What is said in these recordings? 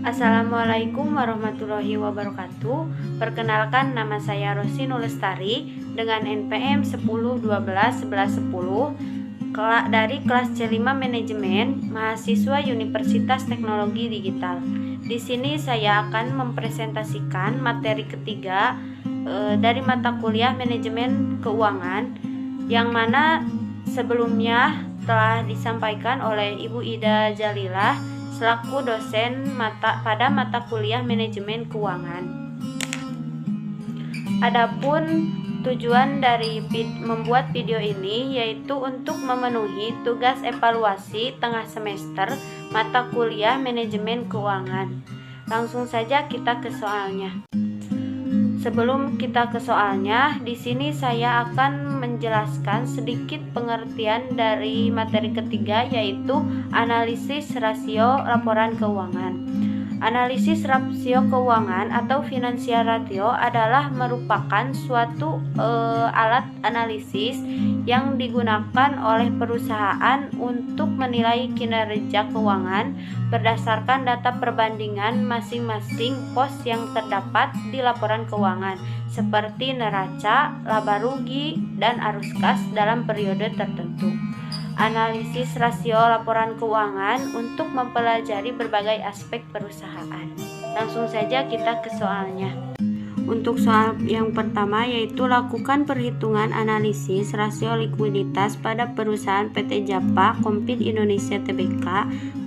Assalamualaikum warahmatullahi wabarakatuh. Perkenalkan, nama saya Rosi Nulestari dengan NPM 10121110 dari kelas C5 Manajemen, mahasiswa Universitas Teknologi Digital. Di sini saya akan mempresentasikan materi ketiga dari mata kuliah Manajemen Keuangan, yang mana sebelumnya telah disampaikan oleh Ibu Ida Jalilah selaku dosen pada mata kuliah Manajemen Keuangan. Adapun tujuan dari membuat video ini yaitu untuk memenuhi tugas evaluasi tengah semester mata kuliah Manajemen Keuangan. Langsung saja kita ke soalnya. Sebelum kita ke soalnya, di sini saya akan menjelaskan sedikit pengertian dari materi ketiga, yaitu analisis rasio laporan keuangan. Analisis rasio keuangan atau financial ratio adalah merupakan suatu alat analisis yang digunakan oleh perusahaan untuk menilai kinerja keuangan berdasarkan data perbandingan masing-masing pos yang terdapat di laporan keuangan, seperti neraca, laba rugi, dan arus kas dalam periode tertentu. Analisis rasio laporan keuangan untuk mempelajari berbagai aspek perusahaan. Langsung saja kita ke soalnya. Untuk soal yang pertama yaitu lakukan perhitungan analisis rasio likuiditas pada perusahaan PT Japa Kompit Indonesia Tbk,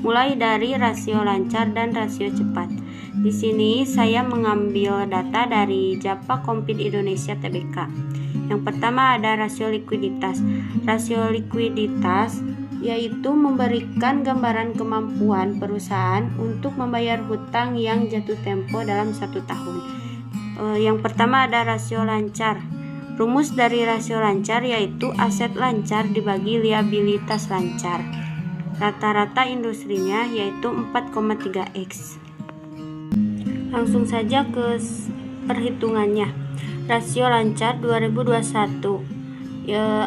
mulai dari rasio lancar dan rasio cepat. Di sini saya mengambil data dari Japa Kompit Indonesia Tbk. Yang pertama ada rasio likuiditas. Rasio likuiditas yaitu memberikan gambaran kemampuan perusahaan untuk membayar hutang yang jatuh tempo dalam 1 tahun. Yang pertama ada rasio lancar. Rumus dari rasio lancar yaitu aset lancar dibagi liabilitas lancar. Rata-rata industrinya yaitu 4,3x. Langsung saja ke perhitungannya. Rasio lancar 2021,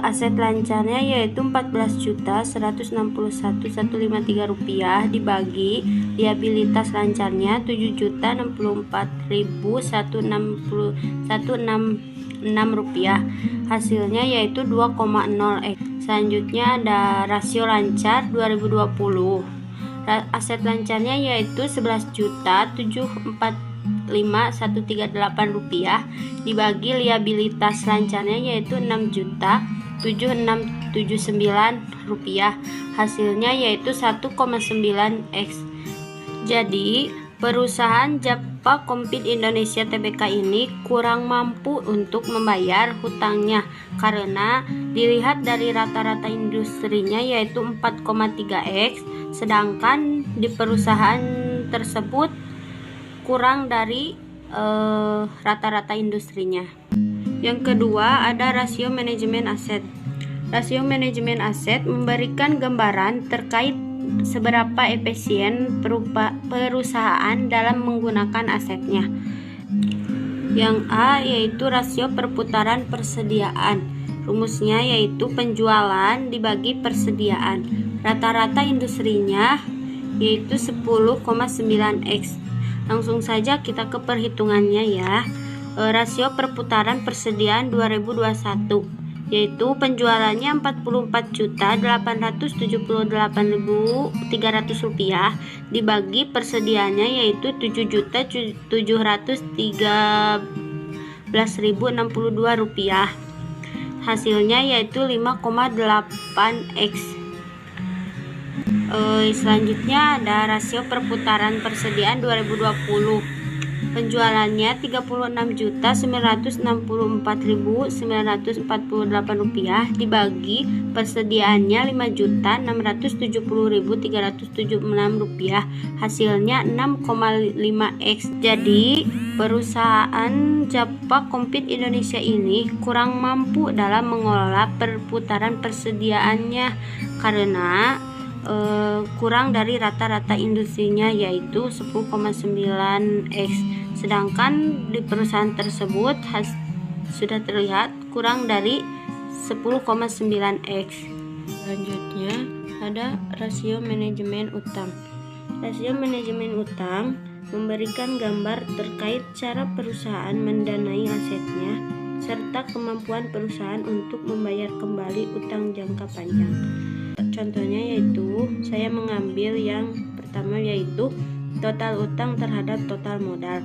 aset lancarnya yaitu Rp14.161.153 dibagi liabilitas lancarnya Rp7.064.166. Hasilnya yaitu 2,0x. Selanjutnya ada rasio lancar 2020. Aset lancarnya yaitu Rp11.745.138 dibagi liabilitas lancarnya yaitu Rp6.769. Hasilnya yaitu 1,9x. Jadi perusahaan Japa Kompit Indonesia Tbk ini kurang mampu untuk membayar hutangnya karena dilihat dari rata-rata industrinya yaitu 4,3x, sedangkan di perusahaan tersebut kurang dari rata-rata industrinya. Yang kedua ada rasio manajemen aset. Rasio manajemen aset memberikan gambaran terkait seberapa efisien perusahaan dalam menggunakan asetnya. Yang A yaitu rasio perputaran persediaan. Rumusnya yaitu penjualan dibagi persediaan. Rata-rata industrinya yaitu 10,9x. Langsung saja kita ke perhitungannya ya. Rasio perputaran persediaan 2021 yaitu penjualannya Rp44.878.300 dibagi persediaannya yaitu Rp7.713.062. Hasilnya yaitu 5,8x. Selanjutnya ada rasio perputaran persediaan 2020. Penjualannya Rp36.964.948 dibagi persediaannya Rp5.670.376. Hasilnya 6,5x. Jadi perusahaan Japa Kompit Indonesia ini kurang mampu dalam mengelola perputaran persediaannya karena kurang dari rata-rata industrinya yaitu 10,9x. Sedangkan di perusahaan tersebut sudah terlihat kurang dari 10,9x. Selanjutnya ada rasio manajemen utang. Rasio manajemen utang memberikan gambar terkait cara perusahaan mendanai asetnya, serta kemampuan perusahaan untuk membayar kembali utang jangka panjang. Contohnya yaitu saya mengambil yang pertama yaitu total utang terhadap total modal.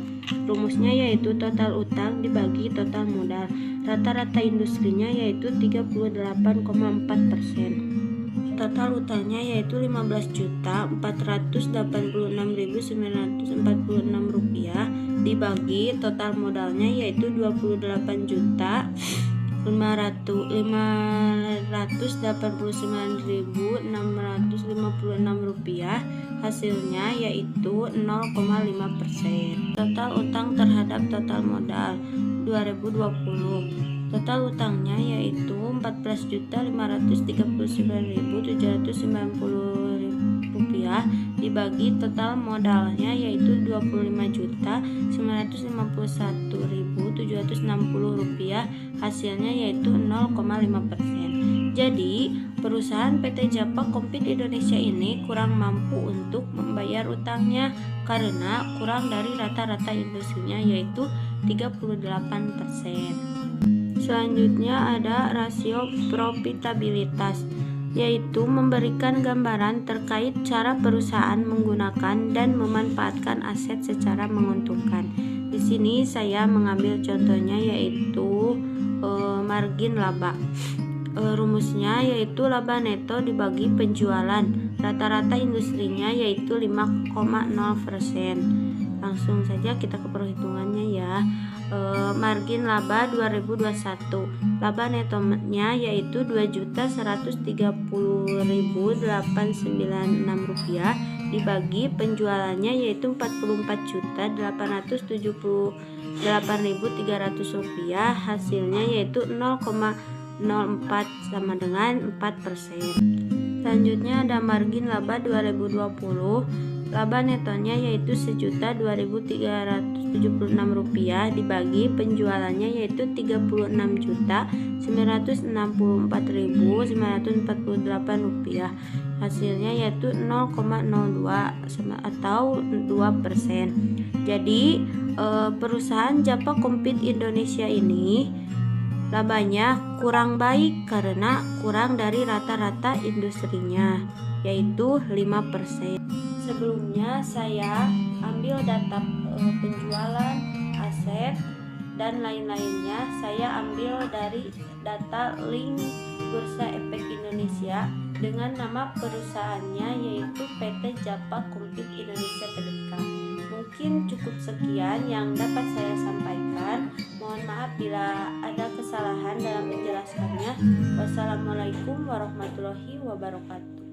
Rumusnya yaitu total utang dibagi total modal. Rata-rata industrinya yaitu 38,4%. Total utangnya yaitu Rp15.486.946 dibagi total modalnya yaitu Rp28.589.656. Hasilnya yaitu 0,5%. Total utang terhadap total modal 2020. Total utangnya yaitu Rp14.539.790 dibagi total modalnya yaitu Rp25.951.760. Hasilnya yaitu 0,5%. Jadi, perusahaan PT Japa Kompit Indonesia ini kurang mampu untuk membayar utangnya karena kurang dari rata-rata industrinya yaitu 38%. Selanjutnya ada rasio profitabilitas, yaitu memberikan gambaran terkait cara perusahaan menggunakan dan memanfaatkan aset secara menguntungkan. Di sini saya mengambil contohnya yaitu margin laba. Rumusnya yaitu laba neto dibagi penjualan. Rata-rata industrinya yaitu 5,0%. Langsung saja kita ke perhitungannya ya. Margin laba 2021, laba netonya yaitu Rp2.130.896 dibagi penjualannya yaitu Rp44.878.300, hasilnya yaitu 0,04 sama dengan 4%. Selanjutnya ada margin laba 2020, laba netonya yaitu Rp1.2.376 dibagi penjualannya yaitu Rp36.964.948, hasilnya yaitu 0,02 atau 2%. Jadi perusahaan Japa Kompit Indonesia ini labanya kurang baik karena kurang dari rata-rata industrinya yaitu 5%. Sebelumnya saya ambil data penjualan, aset, dan lain-lainnya saya ambil dari data link Bursa Efek Indonesia dengan nama perusahaannya yaitu PT Japa Kompit Indonesia Tbk. Mungkin cukup sekian yang dapat saya sampaikan. Mohon maaf bila ada kesalahan dalam menjelaskannya. Wassalamualaikum warahmatullahi wabarakatuh.